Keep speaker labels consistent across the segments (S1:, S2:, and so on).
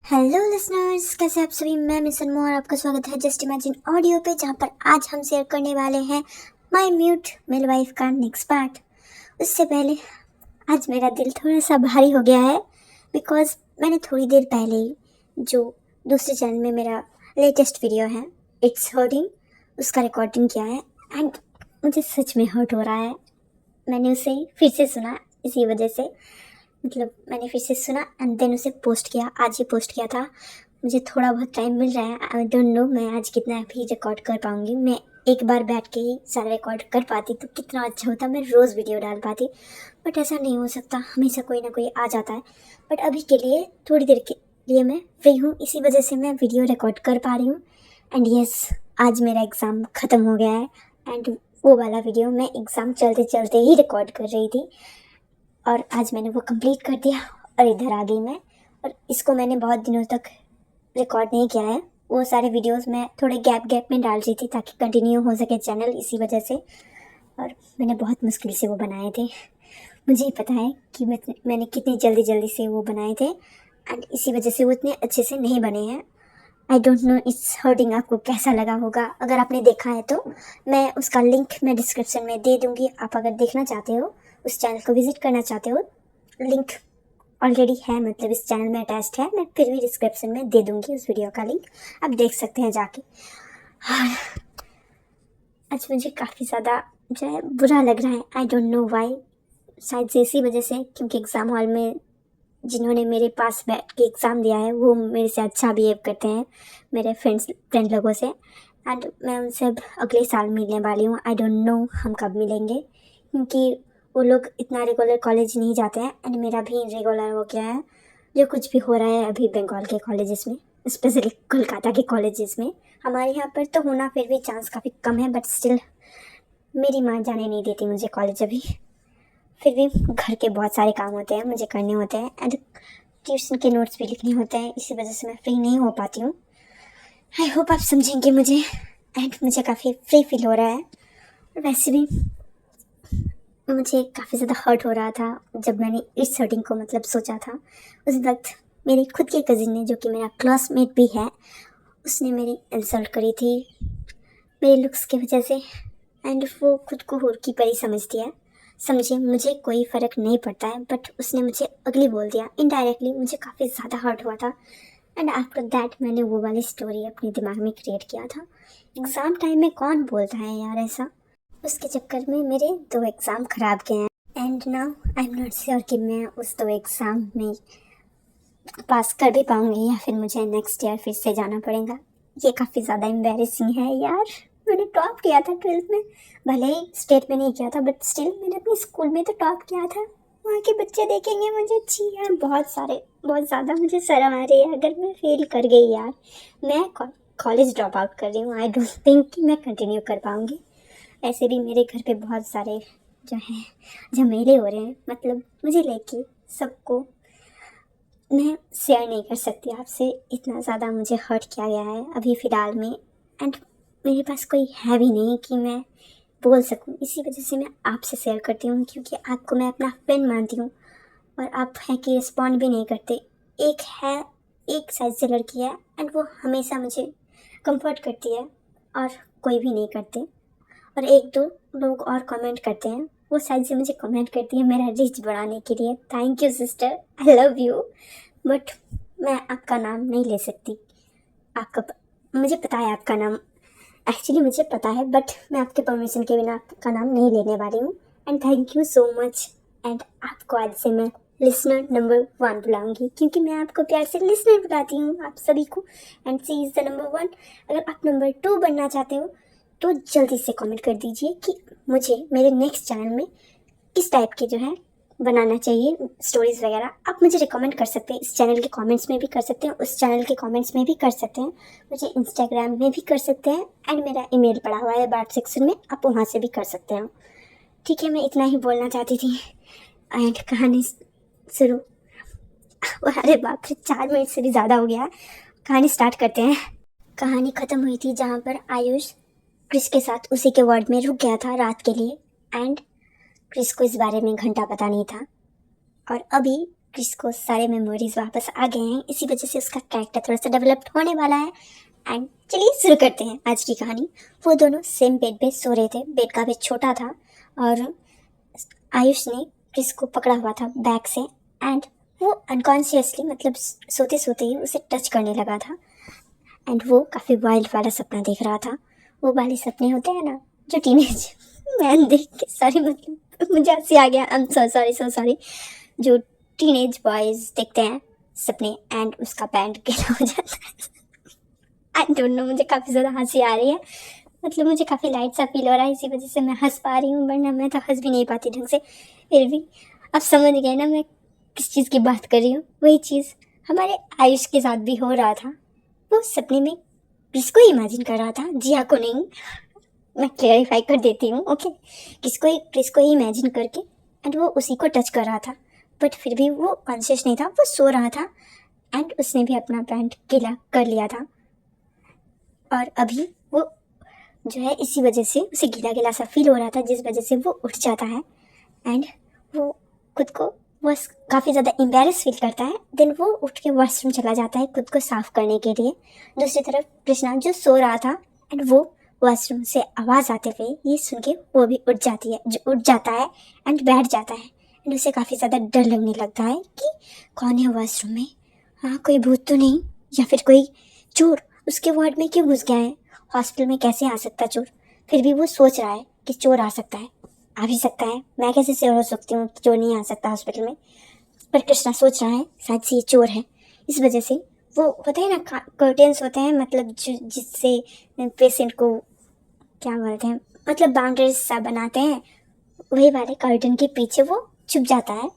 S1: Hello listeners, कैसे आप सभी। मैं मिस अनमोल और आपका स्वागत है जस्ट इमेजिन ऑडियो पे, जहाँ पर आज हम शेयर करने वाले हैं माय म्यूट मेल वाइफ का नेक्स्ट पार्ट। उससे पहले आज मेरा दिल थोड़ा सा भारी हो गया है बिकॉज मैंने थोड़ी देर पहले ही जो दूसरे चैनल में मेरा लेटेस्ट वीडियो है इट्स हर्टिंग, उसका रिकॉर्डिंग किया है एंड मुझे सच में हर्ट हो रहा है। मैंने उसे फिर से सुना, इसी वजह से मतलब मैंने फिर से सुना एंड देन उसे पोस्ट किया। आज ही पोस्ट किया था। मुझे थोड़ा बहुत टाइम मिल रहा है, आई डोंट नो मैं आज कितना भी रिकॉर्ड कर पाऊँगी। मैं एक बार बैठ के ही सारा रिकॉर्ड कर पाती तो कितना अच्छा होता, मैं रोज़ वीडियो डाल पाती। बट ऐसा नहीं हो सकता, हमेशा कोई ना कोई आ जाता है। बट अभी के लिए थोड़ी देर के लिए मैं फ्री हूँ, इसी वजह से मैं वीडियो रिकॉर्ड कर पा रही हूँ। एंड यस, आज मेरा एग्ज़ाम ख़त्म हो गया है एंड वो वाला वीडियो मैं एग्ज़ाम चलते चलते ही रिकॉर्ड कर रही थी और आज मैंने वो कंप्लीट कर दिया और इधर आ गई मैं। और इसको मैंने बहुत दिनों तक रिकॉर्ड नहीं किया है, वो सारे वीडियोस मैं थोड़े गैप में डाल रही थी ताकि कंटिन्यू हो सके चैनल, इसी वजह से। और मैंने बहुत मुश्किल से वो बनाए थे, मुझे ही पता है कि मैंने कितनी जल्दी से वो बनाए थे एंड इसी वजह से वो इतने अच्छे से नहीं बने हैं। I don't know it's hurting आपको कैसा लगा होगा। अगर आपने देखा है तो मैं उसका लिंक मैं डिस्क्रिप्शन में दे दूँगी। आप अगर देखना चाहते हो, उस चैनल को विज़िट करना चाहते हो, लिंक ऑलरेडी है, मतलब इस चैनल में अटैच्ड है। मैं फिर भी डिस्क्रिप्शन में दे दूँगी उस वीडियो का लिंक, आप देख सकते हैं जाके। आज मुझे काफ़ी ज़्यादा जो है बुरा लग रहा है, आई डोंट नो वाई। शायद से इसी वजह से, क्योंकि एग्ज़ाम हॉल में जिन्होंने मेरे पास बैठ के एग्ज़ाम दिया है वो मेरे से अच्छा बिहेव करते हैं, मेरे फ्रेंड लोगों से। एंड मैं उनसे अब अगले साल मिलने वाली हूँ। आई डोंट नो हम कब मिलेंगे, क्योंकि वो लोग इतना रेगुलर कॉलेज नहीं जाते हैं एंड मेरा भी रेगुलर हो गया है। जो कुछ भी हो रहा है अभी बंगाल के कॉलेजेस में, स्पेशली कोलकाता के कॉलेजेस में, हमारे यहाँ पर तो होना फिर भी चांस काफ़ी कम है, बट स्टिल मेरी माँ जाने नहीं देती मुझे कॉलेज अभी। फिर भी घर के बहुत सारे काम होते हैं, मुझे करने होते हैं एंड ट्यूशन के नोट्स भी लिखने होते हैं, इसी वजह से मैं फ्री नहीं हो पाती हूँ। आई होप आप समझेंगे मुझे एंड मुझे काफ़ी फ्री फील हो रहा है। वैसे भी मुझे काफ़ी ज़्यादा हर्ट हो रहा था जब मैंने इस हर्टिंग को मतलब सोचा था। उस वक्त मेरे खुद के कज़िन ने, जो कि मेरा क्लासमेट भी है, उसने मेरी इंसल्ट करी थी मेरे लुक्स की वजह से एंड वो खुद को हूर की परी समझती है। समझिए मुझे कोई फ़र्क नहीं पड़ता है, बट उसने मुझे अगली बोल दिया इनडायरेक्टली। मुझे काफ़ी ज़्यादा हर्ट हुआ था एंड आफ्टर दैट मैंने वो वाली स्टोरी अपने दिमाग में क्रिएट किया था। एग्ज़ाम टाइम में कौन बोलता है यार ऐसा। उसके चक्कर में मेरे 2 एग्ज़ाम ख़राब गए हैं and now I am not sure कि मैं उस 2 एग्ज़ाम में पास कर भी पाऊँगी या फिर मुझे नेक्स्ट ईयर फिर से जाना पड़ेगा। ये काफ़ी ज़्यादा एम्बैरेसिंग है यार। मैंने टॉप किया था 12th में, भले ही स्टेट में नहीं किया था बट स्टिल मैंने अपने स्कूल में तो टॉप किया था। वहाँ के बच्चे देखेंगे मुझे, छी यार, बहुत ज़्यादा मुझे शर्म आ रही है अगर मैं फेल कर गई यार। मैं कॉलेज ड्रॉप आउट कर रही हूँ, आई डोंट थिंक कि मैं कंटिन्यू कर पाऊँगी। ऐसे भी मेरे घर पे बहुत सारे जो हैं झमेले हो रहे हैं, मतलब मुझे लेके सबको मैं शेयर नहीं कर सकती आपसे, इतना ज़्यादा मुझे हर्ट किया गया है अभी फ़िलहाल में एंड मेरे पास कोई है भी नहीं कि मैं बोल सकूं। इसी वजह से मैं आपसे शेयर करती हूँ, क्योंकि आपको मैं अपना फ्रेंड मानती हूँ और आप हैं कि रिस्पॉन्ड भी नहीं करते। एक साइड से लड़की है एंड वो हमेशा मुझे कंफर्ट करती है और कोई भी नहीं करते, और 1-2 लोग और कमेंट करते हैं, वो शायद से मुझे कमेंट करती है मेरा रीच बढ़ाने के लिए। Thank you sister, I love you, but मैं आपका नाम नहीं ले सकती। मुझे पता है आपका नाम, एक्चुअली मुझे पता है, बट मैं आपके परमिशन के बिना आपका नाम नहीं लेने वाली हूँ। And thank you so much. And आपको आज से मैं लिसनर नंबर 1 बुलाऊंगी, क्योंकि मैं आपको प्यार से लिसनर बुलाती हूँ आप सभी को, and C is the number 1। अगर आप नंबर 2 बनना चाहते हो तो जल्दी से कमेंट कर दीजिए कि मुझे मेरे नेक्स्ट चैनल में किस टाइप के जो है बनाना चाहिए स्टोरीज़ वगैरह। आप मुझे रिकमेंड कर सकते हैं, इस चैनल के कमेंट्स में भी कर सकते हैं, उस चैनल के कमेंट्स में भी कर सकते हैं, मुझे इंस्टाग्राम में भी कर सकते हैं एंड मेरा ईमेल पड़ा हुआ है बाट सेक्शन में, आप वहाँ से भी कर सकते हैं। ठीक है, मैं इतना ही बोलना चाहती थी एंड कहानी शुरू। अरे बाप रे, 4 मिनट से भी ज़्यादा हो गया, कहानी स्टार्ट करते हैं। कहानी ख़त्म हुई थी जहाँ पर आयुष क्रिस के साथ उसी के वार्ड में रुक गया था रात के लिए एंड क्रिस को इस बारे में घंटा पता नहीं था। और अभी क्रिस को सारे मेमोरीज वापस आ गए हैं, इसी वजह से उसका कैरेक्टर थोड़ा सा डेवलप्ड होने वाला है। एंड चलिए शुरू करते हैं आज की कहानी। वो दोनों सेम बेड पे सो रहे थे। बेड काफ़ी छोटा था और आयुष ने क्रिस को पकड़ा हुआ था बैक से एंड वो अनकॉन्शियसली मतलब सोते सोते ही उसे टच करने लगा था। एंड वो काफ़ी वाइल्ड वाला सपना देख रहा था। वो वाले सपने होते हैं ना जो टीनेज मैन देख के सॉरी मतलब मुझे हंसी आ गया, आई एम सो सॉरी, जो टीनेज बॉयज़ देखते हैं सपने एंड उसका बैंड गीला हो जाता है। आई डोंट नो, मुझे काफ़ी ज़्यादा हंसी आ रही है, मतलब मुझे काफ़ी लाइट सा फील हो रहा है, इसी वजह से मैं हंस पा रही हूँ, वरना मैं तो हंस भी नहीं पाती ढंग से। फिर भी अब समझ गए ना मैं किस चीज़ की बात कर रही हूँ। वही चीज़ हमारे आयुष के साथ भी हो रहा था। वो सपने में किसको इमेजिन कर रहा था, जिया को नहीं, मैं क्लेरिफाई कर देती हूँ, ओके। किसको ही इमेजिन करके एंड वो उसी को टच कर रहा था, बट फिर भी वो कॉन्शियस नहीं था, वो सो रहा था एंड उसने भी अपना पैंट गीला कर लिया था। और अभी वो जो है इसी वजह से उसे गीला गीला सा फील हो रहा था, जिस वजह से वो उठ जाता है एंड वो खुद को वो काफ़ी ज़्यादा एम्बैरेस फील करता है। देन वो उठ के वॉशरूम चला जाता है खुद को साफ करने के लिए। दूसरी तरफ कृष्णा जो सो रहा था एंड वो वॉशरूम से आवाज़ आते हुए ये सुन के वो भी उठ जाता है एंड बैठ जाता है एंड उसे काफ़ी ज़्यादा डर लगने लगता है कि कौन है वॉशरूम में, हाँ कोई भूत तो नहीं या फिर कोई चोर उसके वार्ड में क्यों घुस गया है, हॉस्पिटल में कैसे आ सकता चोर। फिर भी वो सोच रहा है कि चोर आ सकता है, आ भी सकता है, मैं कैसे श्योर हो सकती हूँ कि चोर नहीं आ सकता हॉस्पिटल में। पर कृष्णा सोच रहा है शायद से ये चोर है, इस वजह से वो होते हैं ना कर्टेंस होते हैं, मतलब जिससे पेशेंट को क्या बोलते हैं, मतलब बाउंड्रीज सा बनाते हैं, वही वाले कर्टन के पीछे वो छुप जाता है।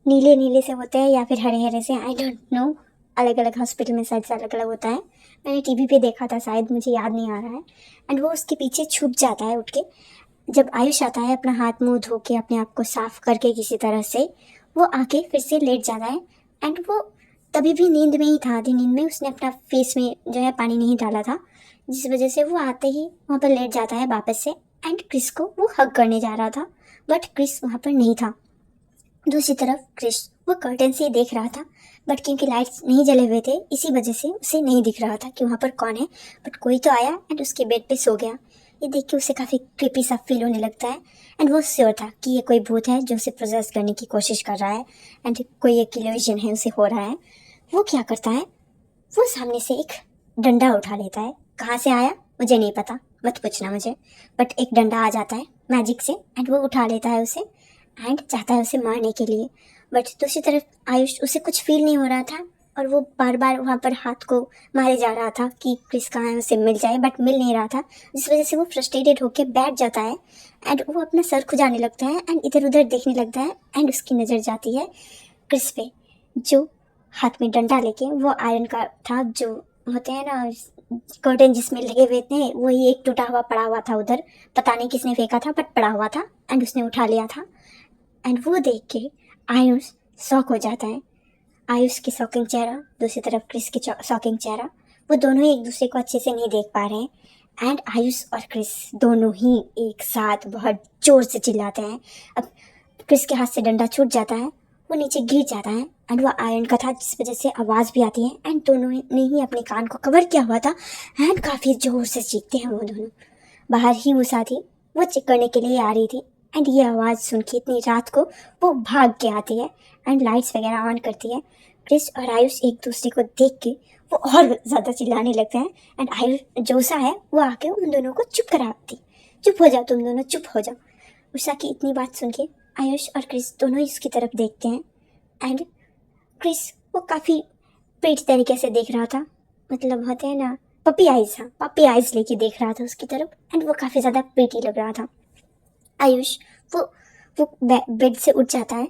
S1: नीले नीले से होते हैं या फिर हरे हरे से, आई डोंट नो, अलग अलग हॉस्पिटल में शायद से अलग अलग होता है, मैंने टीवी पे देखा था शायद, मुझे याद नहीं आ रहा है। एंड वो उसके पीछे छुप जाता है उठ के। जब आयुष आता है अपना हाथ मुंह धो के अपने आप को साफ करके किसी तरह से, वो आके फिर से लेट जाता है एंड वो तभी भी नींद में ही था। आधी नींद में उसने अपना फेस में जो है पानी नहीं डाला था, जिस वजह से वो आते ही वहाँ पर लेट जाता है वापस से एंड क्रिस को वो हग करने जा रहा था, बट क्रिस वहाँ पर नहीं था। दूसरी तरफ क्रिस वो कर्टन से देख रहा था, बट क्योंकि लाइट्स नहीं जले हुए थे इसी वजह से उसे नहीं दिख रहा था कि वहाँ पर कौन है। बट कोई तो आया एंड उसके बेड पे सो गया। ये देख के उसे काफ़ी क्रीपी सा फील होने लगता है एंड वो श्योर था कि ये कोई भूत है जो उसे प्रोसेस करने की कोशिश कर रहा है एंड कोई एक इल्यूजन है उसे हो रहा है। वो क्या करता है, वो सामने से एक डंडा उठा लेता है, कहाँ से आया मुझे नहीं पता, मत पूछना मुझे, बट एक डंडा आ जाता है मैजिक से एंड वो उठा लेता है उसे एंड चाहता है उसे मारने के लिए। बट दूसरी तरफ आयुष उसे कुछ फील नहीं हो रहा था और वो बार बार वहाँ पर हाथ को मारे जा रहा था कि क्रिस कहाँ है उसे मिल जाए, बट मिल नहीं रहा था, जिस वजह से वो फ्रस्ट्रेटेड होकर बैठ जाता है एंड वो अपना सर खुजाने लगता है एंड इधर उधर देखने लगता है एंड उसकी नज़र जाती है क्रिस पे, जो हाथ में डंडा लेके, वो आयरन का था, जो होते हैं ना कर्टन जिसमें लगे हुए थे, वही एक टूटा हुआ पड़ा हुआ था उधर, पता नहीं किसने फेंका था बट पड़ा हुआ था एंड उसने उठा लिया था। एंड वो देख के आयुष शॉक हो जाता है। आयुष की शॉकिंग चेहरा, दूसरी तरफ क्रिस की शॉकिंग चेहरा, वो दोनों ही एक दूसरे को अच्छे से नहीं देख पा रहे हैं एंड आयुष और क्रिस दोनों ही एक साथ बहुत जोर से चिल्लाते हैं। अब क्रिस के हाथ से डंडा छूट जाता है, वो नीचे गिर जाता है एंड वो आयरन का था, जिस वजह से आवाज़ भी आती है एंड दोनों ने ही अपने कान को कवर किया हुआ था एंड काफ़ी जोर से चीखते हैं वो दोनों। बाहर ही उषा थी, वो चेक करने के लिए आ रही थी एंड ये आवाज़ सुन के इतनी रात को वो भाग के आती है एंड लाइट्स वगैरह ऑन करती है। क्रिस और आयुष एक दूसरे को देख के वो और ज़्यादा चिल्लाने लगते हैं एंड आयुष जो उषा है वो आके उन दोनों को चुप कराती, चुप हो जाओ तुम दोनों, चुप हो जाओ। उषा की इतनी बात सुन के आयुष और क्रिस दोनों ही उसकी तरफ देखते हैं एंड क्रिस वो काफ़ी प्रीटी तरीके से देख रहा था, मतलब होते हैं ना पपी आइज़, हाँ पपी आइज़ लेके देख रहा था उसकी तरफ एंड वो काफ़ी ज़्यादा प्रीटी लग रहा था। आयुष वो बेड से उठ जाता है,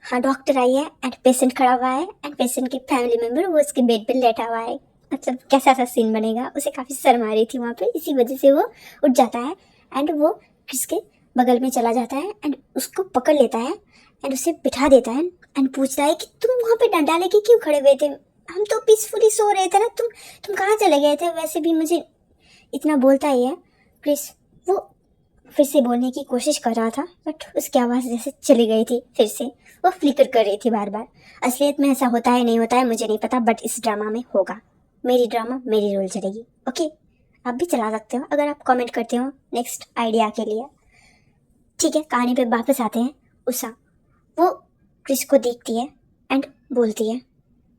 S1: हाँ डॉक्टर आई है एंड पेशेंट खड़ा हुआ है एंड पेशेंट के फैमिली मेम्बर वो उसके बेड पे लेटा हुआ है, मतलब कैसा सा सीन बनेगा, उसे काफ़ी शर्म आ रही थी वहाँ पे, इसी वजह से वो उठ जाता है एंड वो किसके बगल में चला जाता है एंड उसको पकड़ लेता है एंड उसे बिठा देता है एंड पूछता है कि तुम वहाँ पे डंडा लेके क्यों खड़े हुए थे, हम तो पीसफुली सो रहे थे ना, तुम कहाँ चले गए थे। वैसे भी मुझे इतना बोलता ही है क्रिस, वो फिर से बोलने की कोशिश कर रहा था, बट उसकी आवाज़ जैसे चली गई थी। फिर से वो फ्लिकर कर रही थी बार बार। असलियत में ऐसा होता है नहीं होता है मुझे नहीं पता, बट इस ड्रामा में होगा। मेरी ड्रामा मेरी रोल चलेगी। ओके, आप भी चला सकते हो अगर आप कमेंट करते हो नेक्स्ट आइडिया के लिए। ठीक है, कहानी पे वापस आते हैं। उषा वो क्रिस को देखती है एंड बोलती है,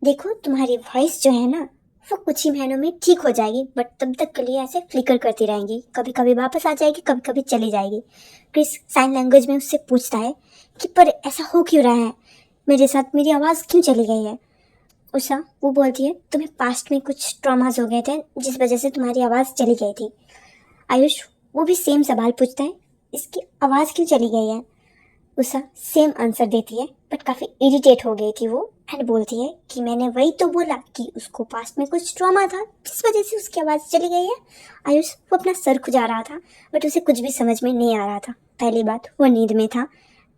S1: देखो तुम्हारी वॉइस जो है ना वो कुछ ही महीनों में ठीक हो जाएगी, बट तब तक के लिए ऐसे फ्लिकर करती रहेंगी, कभी कभी वापस आ जाएगी, कभी कभी चली जाएगी। क्रिस साइन लैंग्वेज में उससे पूछता है कि पर ऐसा हो क्यों रहा है मेरे साथ, मेरी आवाज़ क्यों चली गई है। उषा वो बोलती है, तुम्हें पास्ट में कुछ ट्रॉमास हो गए थे जिस वजह से तुम्हारी आवाज़ चली गई थी। आयुष वो भी सेम सवाल पूछता है, इसकी आवाज़ क्यों चली गई है। उषा सेम आंसर देती है, बट काफ़ी इरिटेट हो गई थी वो एंड बोलती है कि मैंने वही तो बोला कि उसको पास्ट में कुछ ट्रॉमा था जिस वजह से उसकी आवाज़ चली गई है। आयुष वो अपना सर खुजा रहा था, बट उसे कुछ भी समझ में नहीं आ रहा था। पहली बात वो नींद में था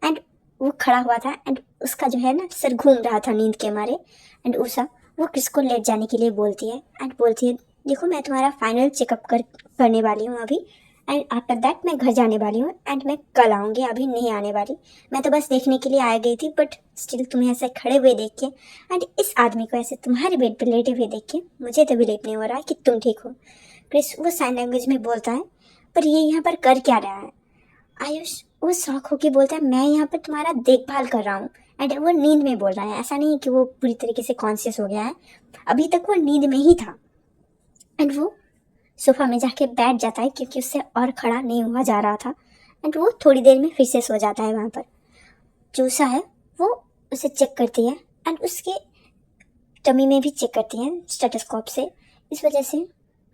S1: एंड वो खड़ा हुआ था एंड उसका जो है ना सर घूम रहा था नींद के मारे। एंड उषा वो क्रिस को लेट जाने के लिए बोलती है एंड बोलती है, देखो मैं तुम्हारा फाइनल चेकअप करने वाली हूँ अभी, एंड आफ्टर दैट मैं घर जाने वाली हूँ एंड मैं कल आऊँगी, अभी नहीं आने वाली। मैं तो बस देखने के लिए आ गई थी, बट स्टिल तुम्हें ऐसे खड़े हुए देख के एंड इस आदमी को ऐसे तुम्हारे बेड पर लेटे हुए देख के मुझे तो बिलीव नहीं हो रहा है कि तुम ठीक हो। क्रिस वो साइन लैंग्वेज में बोलता है, पर ये यहाँ पर कर क्या रहा है। आयुष वो शौक होके बोलता है, मैं यहाँ पर तुम्हारा देखभाल कर रहा हूँ। एंड वो नींद में बोल रहा है, ऐसा नहीं कि वो पूरी तरीके से कॉन्शियस हो गया है, अभी तक वो नींद में ही था। एंड वो सोफा में जाके बैठ जाता है क्योंकि उससे और खड़ा नहीं हुआ जा रहा था। एंड वो थोड़ी देर में फिर से सो जाता है। वहाँ पर चूसा है वो उसे चेक करती है एंड उसके टमी में भी चेक करती है स्टेथोस्कोप से। इस वजह से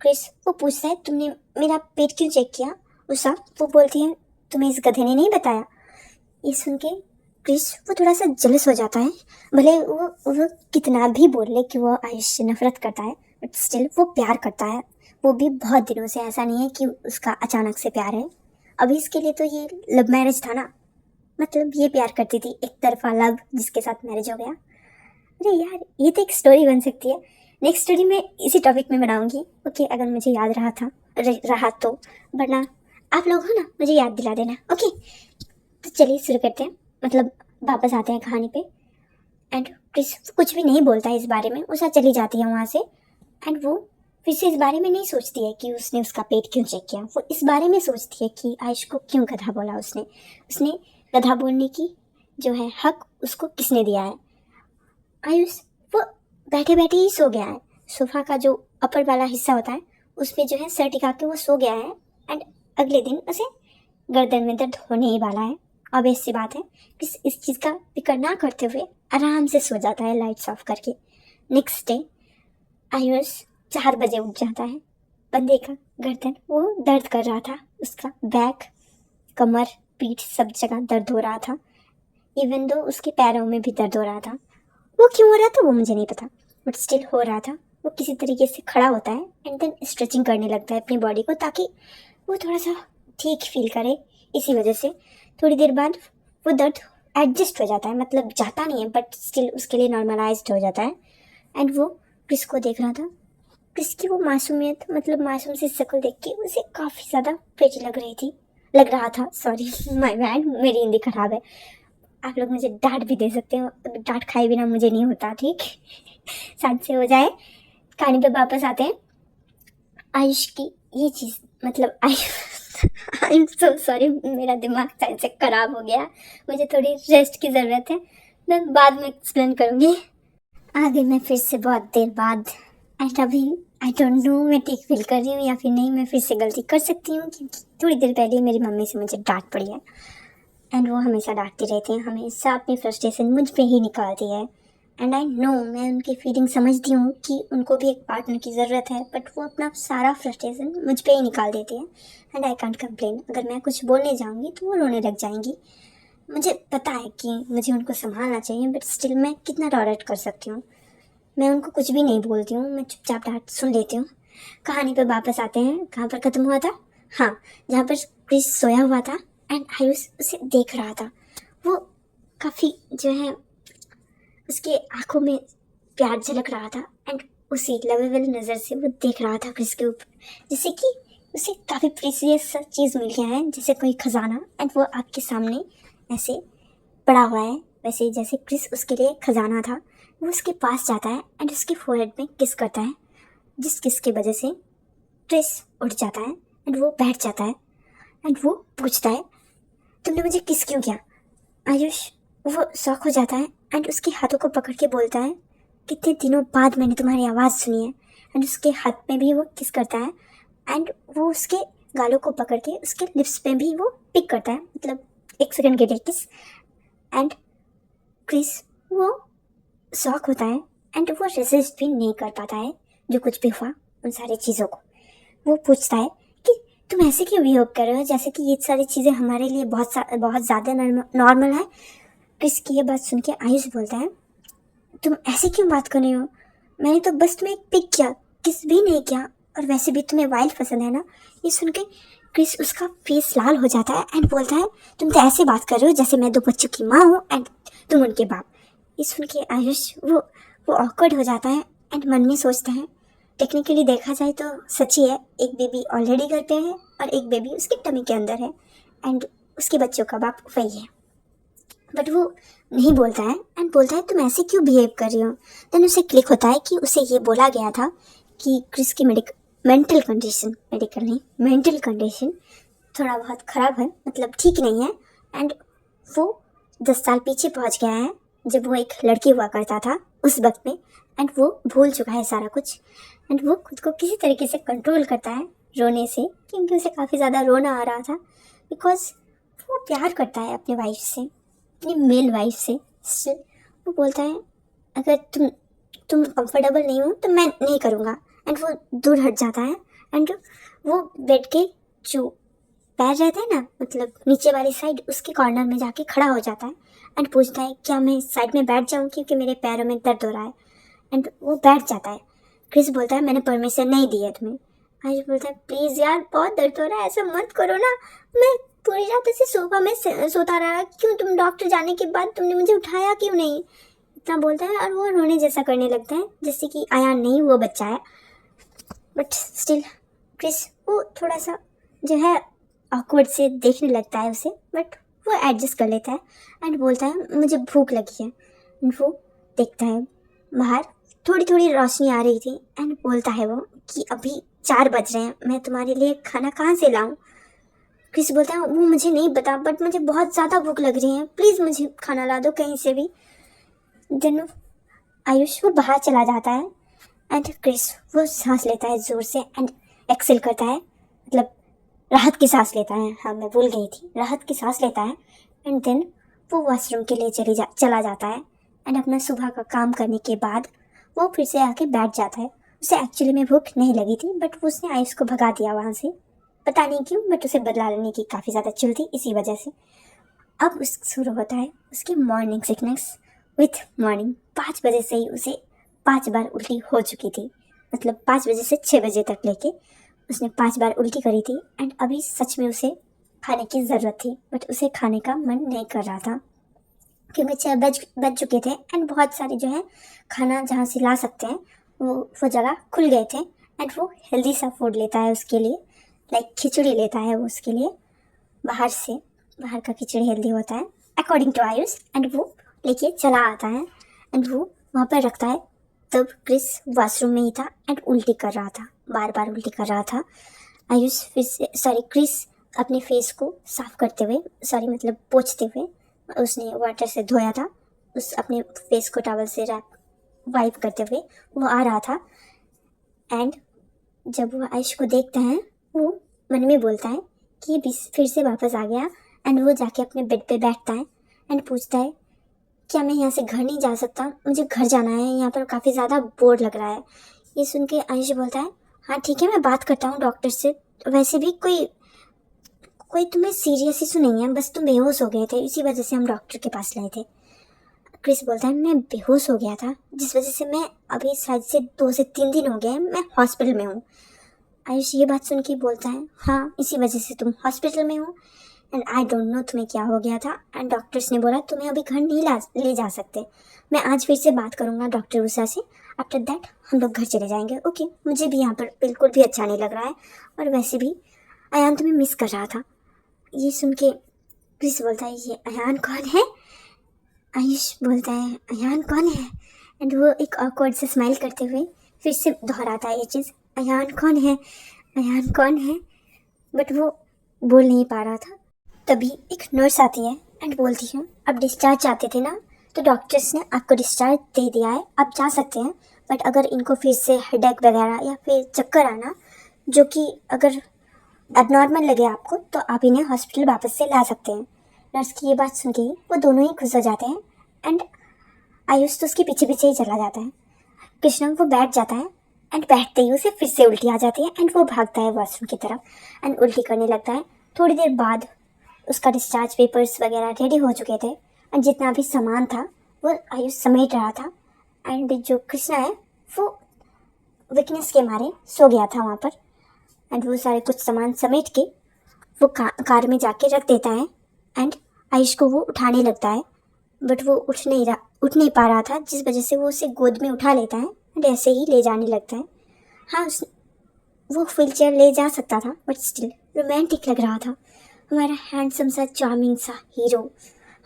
S1: क्रिस वो पूछता है, तुमने मेरा पेट क्यों चेक किया। उषा वो बोलती है, तुम्हें इस गधे ने नहीं बताया। ये सुन के क्रिस वो थोड़ा सा जलस हो जाता है। भले वो कितना भी बोल ले कि वो आयुष से नफरत करता है, बट स्टिल वो प्यार करता है। वो भी बहुत दिनों से, ऐसा नहीं है कि उसका अचानक से प्यार है। अभी इसके लिए तो ये लव मैरिज था ना, मतलब ये प्यार करती थी, एक तरफा लव जिसके साथ मैरिज हो गया। अरे यार ये तो एक स्टोरी बन सकती है। नेक्स्ट स्टोरी मैं इसी टॉपिक में बनाऊंगी। ओके, अगर मुझे याद रहा तो, वरना आप लोग हो ना मुझे याद दिला देना। ओके, तो चलिए शुरू करते हैं, मतलब वापस आते हैं कहानी पे। एंड क्रिस कुछ भी नहीं बोलता है इस बारे में। उषा चली जाती है वहाँ से एंड वो फिर से इस बारे में नहीं सोचती है कि उसने उसका पेट क्यों चेक किया। वो इस बारे में सोचती है कि आयुष को क्यों गधा बोला उसने गधा बोलने की जो है हक उसको किसने दिया है। आयुष वो बैठे बैठे ही सो गया है। सोफा का जो अपर वाला हिस्सा होता है उस पर जो है सर टिका के वो सो गया है। एंड अगले दिन उसे गर्दन में दर्द होने ही वाला है। ऑब्वियस सी बात है, इस चीज़ का फिक्र ना करते हुए आराम से सो जाता है लाइट्स ऑफ करके। नेक्स्ट डे आयुष 4 बजे उठ जाता है। बंदे का गर्दन वो दर्द कर रहा था, उसका बैक, कमर, पीठ सब जगह दर्द हो रहा था। इवन दो उसके पैरों में भी दर्द हो रहा था। वो क्यों हो रहा था वो मुझे नहीं पता, बट स्टिल हो रहा था। वो किसी तरीके से खड़ा होता है एंड देन स्ट्रेचिंग करने लगता है अपनी बॉडी को, ताकि वो थोड़ा सा ठीक फील करे। इसी वजह से थोड़ी देर बाद वो दर्द एडजस्ट हो जाता है, मतलब जाता नहीं है बट स्टिल उसके लिए नॉर्मलाइज्ड हो जाता है। एंड वो क्रिस को देख रहा था। क्रिस की वो मासूमियत, मतलब मासूम सी शक्ल देख के उसे काफ़ी ज़्यादा प्रेटी लग रहा था। सॉरी माय बैड, मेरी हिंदी खराब है। आप लोग मुझे डांट भी दे सकते हो, डांट खाए बिना मुझे नहीं होता, ठीक। शायद से हो जाए। कहानी पे वापस आते हैं। आयुष की ये चीज़, मतलब आई एम सो सॉरी, मेरा दिमाग शायद से खराब हो गया, मुझे थोड़ी रेस्ट की ज़रूरत है, मैं बाद में एक्सप्लेन करूँगी। आ गई मैं फिर से बहुत देर बाद। एंड अभी आई डोंट नो मैं ठीक फील कर रही हूँ या फिर नहीं। मैं फिर से गलती कर सकती हूँ क्योंकि थोड़ी देर पहले मेरी मम्मी से मुझे डांट पड़ी है एंड वो हमेशा डांटती रहती हैं, हमेशा अपनी फ्रस्ट्रेशन मुझ पे ही निकालती है। एंड आई नो, मैं उनकी फीलिंग समझती हूँ कि उनको भी एक पार्टनर की ज़रूरत है, बट वो अपना सारा फ्रस्ट्रेशन मुझ पे ही निकाल देती है। एंड आई कांट कंप्लेन, अगर मैं कुछ बोलने जाऊँगी तो वो रोने लग जाएंगी। मुझे पता है कि मुझे उनको संभालना चाहिए, बट स्टिल मैं कितना टॉलरेट कर सकती हूँ। मैं उनको कुछ भी नहीं बोलती हूँ, मैं चुपचाप डांट सुन लेती हूँ। कहानी पे वापस आते हैं, कहाँ पर ख़त्म हुआ था। हाँ, जहाँ पर क्रिस सोया हुआ था एंड आयुष उसे देख रहा था। वो काफ़ी जो है उसके आंखों में प्यार झलक रहा था एंड उसी लवेबल नज़र से वो देख रहा था क्रिस के ऊपर, जैसे कि उसे काफ़ी प्रीसियस सा चीज़ मिल गया है, जैसे कोई खजाना, एंड वो आपके सामने ऐसे पड़ा हुआ है। वैसे जैसे क्रिस उसके लिए खजाना था, वो उसके पास जाता है एंड उसके फोरहेड में किस करता है, जिस किस की वजह से क्रिस उठ जाता है एंड वो बैठ जाता है एंड वो पूछता है तुमने मुझे किस क्यों किया। आयुष वो शॉक हो जाता है एंड उसके हाथों को पकड़ के बोलता है कितने दिनों बाद मैंने तुम्हारी आवाज़ सुनी है। एंड उसके हाथ में भी वो किस करता है एंड वो उसके गालों को पकड़ के उसके लिप्स पे भी वो पिक करता है, मतलब 1 सेकंड के लिए किस। एंड क्रिस वो शॉक होता है एंड वो रेसिस्ट भी नहीं कर पाता है जो कुछ भी हुआ उन सारी चीज़ों को। वो पूछता है कि तुम ऐसे क्यों बिहेव कर रहे हो जैसे कि ये सारी चीज़ें हमारे लिए बहुत ज़्यादा नॉर्मल है। क्रिस की ये बात सुन के आयुष बोलता है तुम ऐसे क्यों बात कर रही हो, मैंने तो बस तुम्हें पिक किया, किस भी नहीं किया, और वैसे भी तुम्हें वाइल्ड पसंद है ना। ये सुन के क्रिस उसका फेस लाल हो जाता है एंड बोलता है तुम तो ऐसे बात कर रहे हो जैसे मैं 2 बच्चों की माँ हूँ एंड तुम उनके बाप। ये सुन के आयुष वो ऑकवर्ड हो जाता है एंड मन में सोचता है टेक्निकली देखा जाए तो सच ही है, एक बेबी ऑलरेडी घर पे है और एक बेबी उसके टमी के अंदर है एंड उसके बच्चों का बाप वही है। बट वो नहीं बोलता है एंड बोलता है तुम ऐसे क्यों बिहेव कर रही हो। देन उसे क्लिक होता है कि उसे ये बोला गया था कि क्रिस की मेंटल कंडीशन थोड़ा बहुत ख़राब है, मतलब ठीक नहीं है। एंड वो 10 साल पीछे पहुंच गया है जब वो एक लड़की हुआ करता था उस वक्त में, एंड वो भूल चुका है सारा कुछ। एंड वो खुद को किसी तरीके से कंट्रोल करता है रोने से, क्योंकि उसे काफ़ी ज़्यादा रोना आ रहा था, बिकॉज वो प्यार करता है अपने वाइफ से, अपनी मेल वाइफ से। स्टिल वो बोलता है अगर तुम कंफर्टेबल नहीं हो तो मैं नहीं करूँगा। एंड वो दूर हट जाता है एंड वो बेड के जो पैर रहते हैं ना, मतलब नीचे वाली साइड, उसके कॉर्नर में जाके खड़ा हो जाता है एंड पूछता है क्या मैं साइड में बैठ जाऊँ क्योंकि मेरे पैरों में दर्द हो रहा है। एंड वो बैठ जाता है। क्रिस बोलता है मैंने परमिशन नहीं दी है तुम्हें। आयुष बोलता है प्लीज़ यार बहुत दर्द हो रहा है, ऐसा मत करो ना, मैं पूरी रात ऐसे सोफा में सोता रहा, क्यों तुम डॉक्टर जाने के बाद तुमने मुझे उठाया क्यों नहीं, इतना बोलता है। और वो रोने जैसा करने लगता है जैसे कि आयान नहीं वो बच्चा है। बट स्टिल क्रिस वो थोड़ा सा जो है ऑकवर्ड से देखने लगता है उसे, बट वो एडजस्ट कर लेता है एंड बोलता है मुझे भूख लगी है। एंड वो देखता है बाहर थोड़ी थोड़ी रोशनी आ रही थी एंड बोलता है वो कि अभी 4 बज रहे हैं, मैं तुम्हारे लिए खाना कहाँ से लाऊं। क्रिस बोलता है वो मुझे नहीं पता बट मुझे बहुत ज़्यादा भूख लग रही है, प्लीज़ मुझे खाना ला दो कहीं से भी। देन आयुष वो बाहर चला जाता है एंड क्रिस वो सांस लेता है ज़ोर से एंड एक्सेल करता है, मतलब राहत की सांस लेता है, हाँ मैं भूल गई थी, राहत की सांस लेता है। एंड देन वो वॉशरूम के लिए चला जाता है एंड अपना सुबह का काम करने के बाद वो फिर से आके बैठ जाता है। उसे एक्चुअली में भूख नहीं लगी थी बट उसने आयुष को भगा दिया वहाँ से, पता नहीं क्यों, बट उसे बदला लेने की काफ़ी ज़्यादा चिल थी इसी वजह से। अब उस शुरू होता है उसकी मॉर्निंग सिकनेस विथ मॉर्निंग। 5 बजे से ही उसे 5 बार उल्टी हो चुकी थी, मतलब 5 बजे से 6 बजे तक लेके उसने 5 बार उल्टी करी थी। एंड अभी सच में उसे खाने की ज़रूरत थी बट उसे खाने का मन नहीं कर रहा था क्योंकि 6 बज चुके थे एंड बहुत सारे जो है खाना जहाँ से ला सकते हैं वो जगह खुल गए थे। एंड वो हेल्दी सा फूड लेता है उसके लिए, लाइक खिचड़ी लेता है वो उसके लिए बाहर से, बाहर का खिचड़ी हेल्दी होता है अकॉर्डिंग टू आयुष। एंड वो लेके चला आता है एंड वो वहाँ पर रखता है। तब क्रिस वॉशरूम में ही था एंड उल्टी कर रहा था, बार बार उल्टी कर रहा था। आयुष फिर से क्रिस अपने फेस को साफ करते हुए, मतलब पोंछते हुए, उसने वाटर से धोया था, उस अपने फेस को टॉवल से वाइप करते हुए वो आ रहा था। एंड जब वो आयुष को देखता है वो मन में बोलता है कि ये फिर से वापस आ गया। एंड वो जाके अपने बेड पे बैठता है एंड पूछता है क्या मैं यहाँ से घर नहीं जा सकता, मुझे घर जाना है, यहाँ पर काफ़ी ज़्यादा बोर लग रहा है। ये सुन के आयुष बोलता है हाँ ठीक है मैं बात करता हूँ डॉक्टर से, वैसे भी कोई तुम्हें सीरियस इशू नहीं है, बस तुम बेहोश हो गए थे इसी वजह से हम डॉक्टर के पास लाए थे। क्रिस बोलता है मैं बेहोश हो गया था जिस वजह से मैं अभी शायद से 2 से 3 दिन हो गए मैं हॉस्पिटल में हूँ। आयुष ये बात सुन के बोलता है हाँ इसी वजह से तुम हॉस्पिटल में हो एंड आई डोंट नो तुम्हें क्या हो गया था। एंड डॉक्टर्स ने बोला तुम्हें अभी घर नहीं ले जा सकते, मैं आज फिर से बात करूँगा डॉक्टर उषा से, आफ्टर दैट हम लोग घर चले जाएंगे। ओके, मुझे भी यहाँ पर बिल्कुल भी अच्छा नहीं लग रहा है, और वैसे भी अयान तुम्हें मिस कर रहा था। ये सुन के क्रिस बोलता है, ये अयान कौन है? आयुष बोलता है, अयान कौन है? एंड वो एक ऑकवर्ड से स्माइल करते हुए फिर से दोहराता है ये चीज़, अयान कौन है, अयान कौन है। बट वो बोल नहीं पा रहा था। तभी एक नर्स आती है एंड बोलती है, अब डिस्चार्ज चाहते थे ना, तो डॉक्टर्स ने आपको डिस्चार्ज दे दिया है, आप जा सकते हैं। बट अगर इनको फिर से हेडेक वगैरह या फिर चक्कर आना, जो कि अगर एबनॉर्मल लगे आपको, तो आप इन्हें हॉस्पिटल वापस से ला सकते हैं। नर्स की ये बात सुन के वो दोनों ही खुश हो जाते हैं एंड आयुष तो उसके पीछे पीछे ही चला जाता है। कृष्णा वो बैठ जाता है एंड बैठते ही उसे फिर से उल्टी आ जाती है एंड वो भागता है वॉशरूम की तरफ एंड उल्टी करने लगता है। थोड़ी देर बाद उसका डिस्चार्ज पेपर्स वगैरह रेडी हो चुके थे एंड जितना भी सामान था वो आयुष समेट रहा था। एंड जो कृष्णा है वो वीकनेस के मारे सो गया था वहाँ पर एंड वो सारे कुछ सामान समेट के वो कार में जाके रख देता है एंड आयुष को वो उठाने लगता है। बट वो उठ नहीं पा रहा था, जिस वजह से वो उसे गोद में उठा लेता है एंड ऐसे ही ले जाने लगता है। हाँ, वो व्हील चेयर ले जा सकता था बट स्टिल रोमांटिक लग रहा था। हमारा हैंडसम सा चार्मिंग सा हीरो,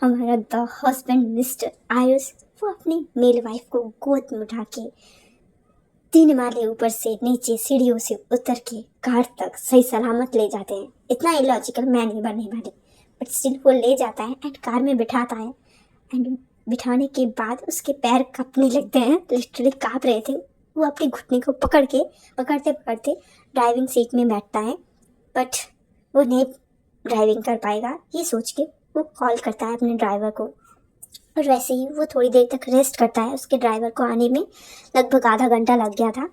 S1: हमारा द हस्बैंड मिस्टर आयुष, वो अपनी मेल वाइफ को गोद में उठा के 3 माले ऊपर से नीचे सीढ़ियों से उतर के कार तक सही सलामत ले जाते हैं। इतना इलॉजिकल मैं नहीं बनने वाली, बट स्टिल वो ले जाता है एंड कार में बिठाता है एंड बिठाने के बाद उसके पैर कांपने लगते हैं, लिटरली कांप रहे थे। वो अपने घुटने को पकड़ते पकड़ते ड्राइविंग सीट में बैठता है, बट वो नहीं ड्राइविंग कर पाएगा ये सोच के वो कॉल करता है अपने ड्राइवर को। और वैसे ही वो थोड़ी देर तक रेस्ट करता है। उसके ड्राइवर को आने में लगभग आधा घंटा लग गया था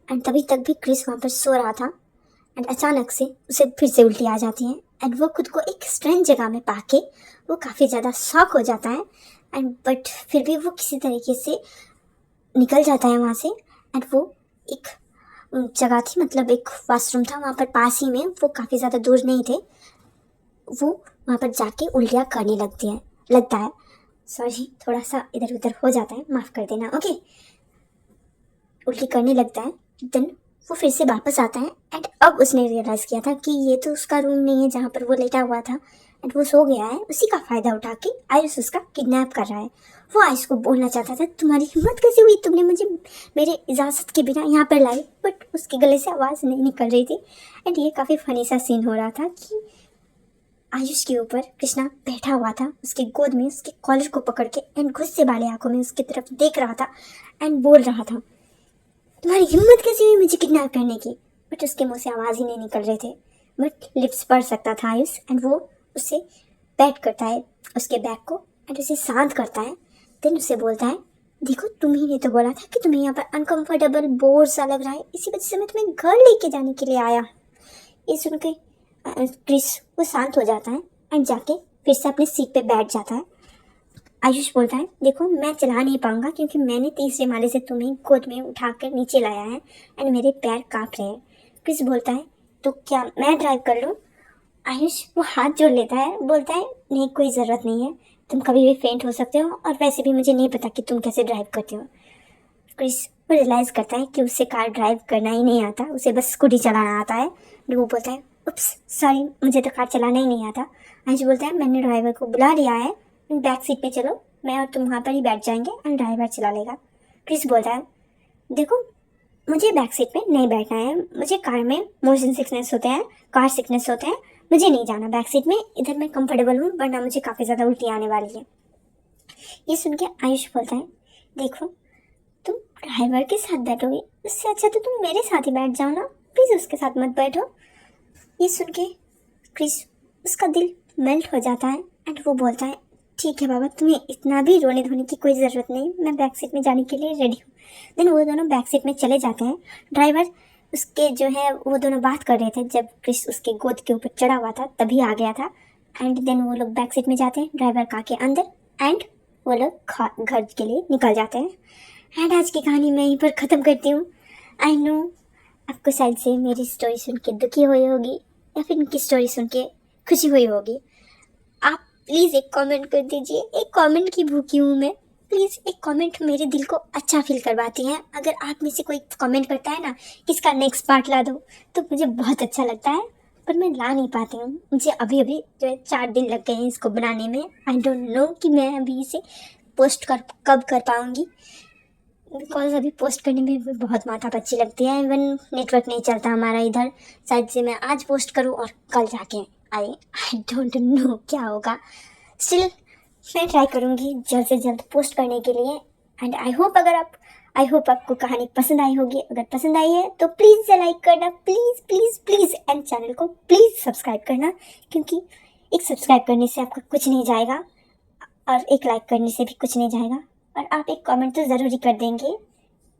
S1: एंड तभी तक भी क्रिस वहाँ पर सो रहा था एंड अचानक से उसे फिर से उल्टी आ जाती है एंड वो खुद को एक स्ट्रेंज जगह में पाके वो काफ़ी ज़्यादा शॉक हो जाता है एंड बट फिर भी वो किसी तरीके से निकल जाता है वहाँ से एंड वो एक जगह थी, मतलब एक वॉशरूम था वहाँ पर पास ही में, वो काफ़ी ज़्यादा दूर नहीं थे। वो वहाँ पर जाके उल्टियाँ करने लगता है। सॉरी, थोड़ा सा इधर उधर हो जाता है, माफ़ कर देना। ओके, उल्टी करने लगता है। देन वो फिर से वापस आता है एंड अब उसने रियलाइज़ किया था कि ये तो उसका रूम नहीं है जहाँ पर वो लेटा हुआ था एंड वो सो गया है। उसी का फ़ायदा उठा के आयुष उसका किडनैप कर रहा है। वो आयुष को बोलना चाहता था, तुम्हारी हिम्मत कैसे हुई, तुमने मुझे मेरे इजाज़त के बिना यहाँ पर लाई, बट उसके गले से आवाज़ नहीं निकल रही थी। एंड ये काफ़ी फ़नी सा सीन हो रहा था कि आयुष के ऊपर कृष्णा बैठा हुआ था उसके गोद में, उसके कॉलर को पकड़ के एंड गुस्से वाले आंखों में उसकी तरफ देख रहा था एंड बोल रहा था, तुम्हारी हिम्मत कैसी हुई मुझे किडनैप करने की। बट उसके मुंह से आवाज़ ही नहीं निकल रहे थे, बट लिप्स पढ़ सकता था आयुष एंड वो उससे पैट करता है उसके बैग को एंड उसे शांत करता है। देन उसे बोलता है, देखो तुम ही ने तो बोला था कि तुम्हें यहाँ पर अनकम्फर्टेबल बोर सा लग रहा है, इसी वजह से मैं तुम्हें घर लेके जाने के लिए आया। ये सुन के क्रिस वो शांत हो जाता है एंड जाके फिर से अपनी सीट पे बैठ जाता है। आयुष बोलता है, देखो मैं चला नहीं पाऊंगा क्योंकि मैंने तीसरे माले से तुम्हें गोद में उठाकर नीचे लाया है एंड मेरे पैर कांप रहे हैं। क्रिस बोलता है, तो क्या मैं ड्राइव कर लूँ? आयुष वो हाथ जोड़ लेता है, बोलता है, नहीं कोई ज़रूरत नहीं है, तुम कभी भी फेंट हो सकते हो और वैसे भी मुझे नहीं पता कि तुम कैसे ड्राइव करते हो। क्रिस वो रियलाइज़ करता है कि उसे कार ड्राइव करना ही नहीं आता, उसे बस स्कूटी चलाना आता है। वो बोलता है, उप्स सॉरी, मुझे तो कार चलाना ही नहीं आता। आयुष बोलता है, मैंने ड्राइवर को बुला लिया है, बैक सीट पे चलो, मैं और तुम वहाँ पर ही बैठ जाएंगे एंड ड्राइवर चला लेगा। क्रिस बोलता है, देखो मुझे बैक सीट में नहीं बैठना है, मुझे कार में मोशन सिकनेस होते हैं, कार सिकनेस होते हैं, मुझे नहीं जाना बैक सीट में, इधर मैं कंफर्टेबल हूँ वरना मुझे काफ़ी ज़्यादा उल्टी आने वाली है। ये सुन के आयुष बोलता है, देखो तुम ड्राइवर के साथ बैठोगे, उससे अच्छा तो तुम मेरे साथ ही बैठ जाओ ना, प्लीज़ उसके साथ मत बैठो। ये सुन के क्रिस उसका दिल मेल्ट हो जाता है एंड वो बोलता है, ठीक है बाबा, तुम्हें इतना भी रोने धोने की कोई ज़रूरत नहीं, मैं बैक सीट में जाने के लिए रेडी हूँ। देन वो दोनों बैक सीट में चले जाते हैं। ड्राइवर उसके जो है वो दोनों बात कर रहे थे, जब क्रिस उसके गोद के ऊपर चढ़ा हुआ था तभी आ गया था। एंड देन वो लोग बैक सीट में जाते हैं, ड्राइवर कार के अंदर, एंड वो लोग घर के लिए निकल जाते हैं। एंड आज की कहानी मैं यहीं पर ख़त्म करती हूँ। आई नो आपको शायद से मेरी स्टोरी सुन के दुखी हुई होगी या फिर इनकी स्टोरी सुन के खुशी हुई होगी। आप प्लीज़ एक कमेंट कर दीजिए, एक कमेंट की भूखी हूँ मैं। प्लीज़ एक कमेंट मेरे दिल को अच्छा फील करवाती हैं। अगर आप में से कोई कमेंट करता है ना कि इसका नेक्स्ट पार्ट ला दो, तो मुझे बहुत अच्छा लगता है, पर मैं ला नहीं पाती हूँ। मुझे अभी अभी जो है 4 दिन लग गए हैं इसको बनाने में। आई डोंट नो कि मैं अभी इसे पोस्ट कब कर पाऊँगी, बिकॉज अभी पोस्ट करने में भी बहुत माथापच्ची लगती है। इवन नेटवर्क नहीं चलता हमारा इधर। शायद से मैं आज पोस्ट करूँ और कल जाके आई डोंट नो क्या होगा। स्टिल मैं ट्राई करूँगी जल्द से जल्द पोस्ट करने के लिए। एंड आई होप आपको कहानी पसंद आई होगी। अगर पसंद आई है तो प्लीज़ लाइक करना, please please please, and channel को प्लीज़ सब्सक्राइब करना, क्योंकि एक सब्सक्राइब करने से आपका कुछ नहीं जाएगा और एक लाइक करने से भी कुछ नहीं जाएगा, और आप एक कमेंट तो ज़रूर ही कर देंगे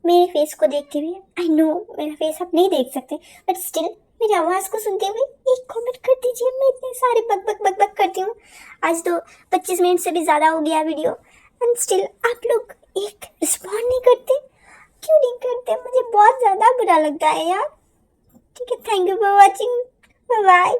S1: मेरे फेस को देखते हुए। आई नो मेरा फेस आप नहीं देख सकते, बट स्टिल मेरी आवाज़ को सुनते हुए एक कमेंट कर दीजिए। मैं इतने सारे बक करती हूँ। आज तो 25 मिनट से भी ज़्यादा हो गया वीडियो, एंड स्टिल आप लोग एक रिस्पॉन्ड नहीं करते। क्यों नहीं करते? मुझे बहुत ज़्यादा बुरा लगता है यार। ठीक है, thank you for watching, bye bye.